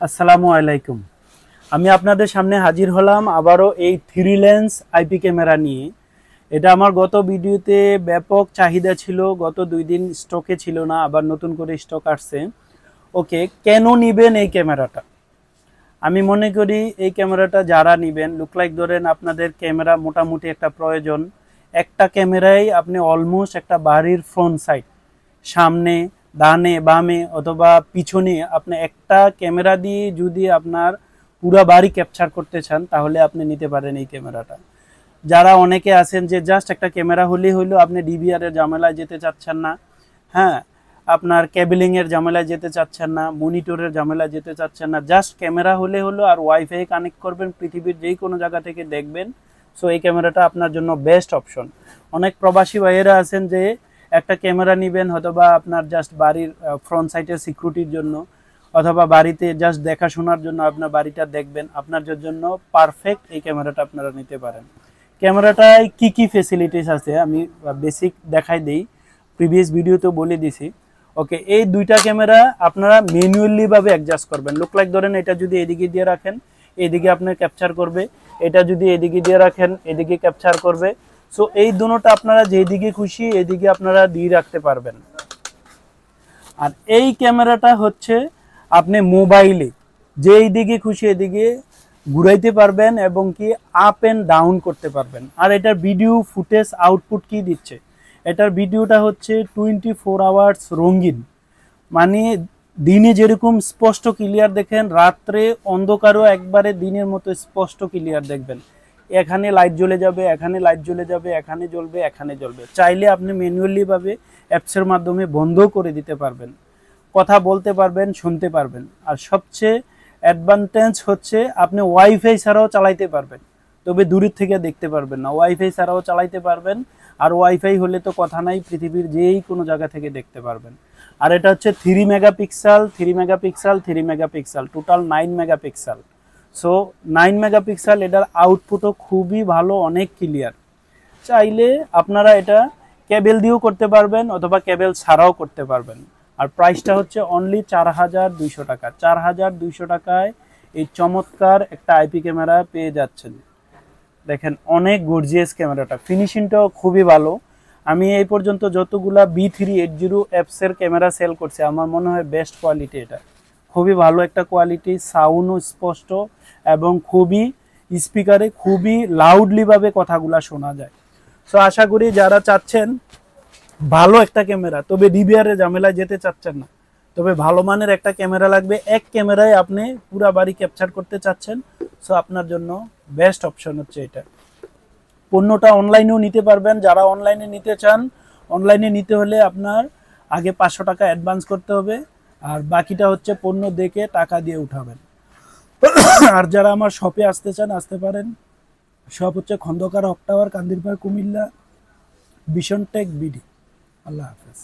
আসসালামু আলাইকুম। আমি আপনাদের সামনে হাজির হলাম আবারও এই 3 লেন্স আইপি ক্যামেরা নিয়ে। এটা আমার গত ভিডিওতে ব্যাপক চাহিদা ছিল, গত 2 দিন স্টকে ছিল না, আবার নতুন করে স্টক আসছে। ওকে, কেন নেবেন এই ক্যামেরাটা? আমি মনে করি এই ক্যামেরাটা যারা নেবেন, লুক লাইক ধরেন আপনাদের ক্যামেরা মোটামুটি একটা প্রয়োজন। একটা ক্যামেরায় আপনি অলমোস্ট একটা বাড়ির ফ্রন্ট সাইড, সামনে, ডানে বামে অথবা পিছনে, আপনি একটা ক্যামেরা দিয়ে যদি আপনার পুরা বাড়ি ক্যাপচার করতে চান তাহলে আপনি নিতে পারেন এই ক্যামেরাটা। যারা অনেকে আছেন যে জাস্ট একটা ক্যামেরা হলেই হইলো, আপনি ডিভিআর এর ঝামেলায় যেতে চাচ্ছেন না, হ্যাঁ, আপনার কেবলিং এর ঝামেলায় যেতে চাচ্ছেন না, মনিটরের ঝামেলায় যেতে চাচ্ছেন না, জাস্ট ক্যামেরা হলে হলো আর ওয়াইফাই কানেক্ট করবেন, পৃথিবীর যেই কোনো জায়গা থেকে দেখবেন। সো এই ক্যামেরাটা আপনার জন্য বেস্ট অপশন। অনেক প্রবাসী ভাইয়েরা আছেন যে একটা ক্যামেরা নেবেন হয়তোবা আপনার জাস্ট বাড়ির ফ্রন্ট সাইডের সিকিউরিটির জন্য, অথবা বাড়িতে জাস্ট দেখাশোনার জন্য আপনার বাড়িটা দেখবেন, আপনার জন্য পারফেক্ট এই ক্যামেরাটা আপনারা নিতে পারেন। ক্যামেরাটায় কি কি ফেসিলিটিস আছে আমি বেসিক দেখাই দেই, প্রিভিয়াস ভিডিওতে বলে দিছি। ওকে, এই দুইটা ক্যামেরা আপনারা ম্যানুয়ালি ভাবে অ্যাডজাস্ট করবেন। লুক লাইক ধরেন এটা যদি এদিকে দিয়ে রাখেন এদিকে আপনার ক্যাপচার করবে, এটা যদি এদিকে দিয়ে রাখেন এদিকে ক্যাপচার করবে। সো এই দুটোটা আপনারা যেদিকে খুশি এদিকে আপনারা দিয়ে রাখতে পারবেন। আর এই ক্যামেরাটা হচ্ছে আপনি মোবাইলে যেই দিকে খুশি এদিকে ঘুরাইতে পারবেন এবং কি আপ এন্ড ডাউন করতে পারবেন। আর এটার ভিডিও ফুটেজ আউটপুট কি দিচ্ছে, এটার ভিডিওটা হচ্ছে 24 আওয়ার্স রঙিন, মানে দিনে যেরকম স্পষ্ট ক্লিয়ার দেখেন, রাত্রে অন্ধকারও একবারে দিনের মতো স্পষ্ট ক্লিয়ার দেখবেন। এখানে লাইট জ্বলে যাবে, এখানে লাইট জ্বলে যাবে, এখানে জ্বলবে, এখানে জ্বলবে। চাইলে আপনি ম্যানুয়ালি ভাবে অ্যাপসের মাধ্যমে বন্ধ করে দিতে পারবেন, কথা বলতে পারবেন, শুনতে পারবেন। আর সবচেয়ে অ্যাডভান্টেজ হচ্ছে আপনি ওয়াইফাই ছাড়াও চালাইতে পারবেন, তবে দূরের থেকে দেখতে পারবেন না, ওয়াইফাই ছাড়াও চালাইতে পারবেন। আর ওয়াইফাই হলে তো কথা নাই, পৃথিবীর যেই কোনো জায়গা থেকে দেখতে পারবেন। আর এটা হচ্ছে 3 megapixel, 3 megapixel, 3 megapixel, total 9 megapixel. So 9 megapixel, এটার আউটপুটও খুবই ভালো, অনেক ক্লিয়ার। চাইলে আপনারা এটা কেবল দিয়েও করতে পারবেন অথবা কেবল ছাড়াও করতে পারবেন। আর প্রাইসটা হচ্ছে অনলি 4200 টাকা। 4200 টাকায় এই চমৎকার একটা আইপি ক্যামেরা পেয়ে যাচ্ছেন। দেখেন অনেক গর্জিয়াস ক্যামেরাটা, ফিনিশিংটাও খুবই ভালো। আমি এই পর্যন্ত যতগুলা B380 অ্যাপসের ক্যামেরা সেল করছি আমার মনে হয় বেস্ট কোয়ালিটি এটা। খুবই ভালো একটা কোয়ালিটি, সাউন্ডও স্পষ্ট এবং খুবই স্পিকারে খুবই লাউডলিভাবে কথাগুলা শোনা যায়। সো আশা করি যারা চাচ্ছেন ভালো একটা ক্যামেরা, তবে ডিভিআর এর ঝামেলায় যেতে চাচ্ছেন না, তবে ভালো মানের একটা ক্যামেরা লাগবে, এক ক্যামেরায় আপনি পুরো বাড়ি ক্যাপচার করতে চাচ্ছেন, সো আপনার জন্য বেস্ট অপশন হচ্ছে এটা। পণ্যটা অনলাইনেও নিতে পারবেন, যারা অনলাইনে নিতে চান, অনলাইনে নিতে হলে আপনার আগে 500 টাকা অ্যাডভান্স করতে হবে, আর বাকিটা হচ্ছে পণ্য দেখে টাকা দিয়ে উঠাবেন। আর যারা আমার শপে আসতে চান আসতে পারেন। শপ হচ্ছে Khandakar Haque tower, Kandirpar, Cumilla, vision tech BD. Allah হাফেজ।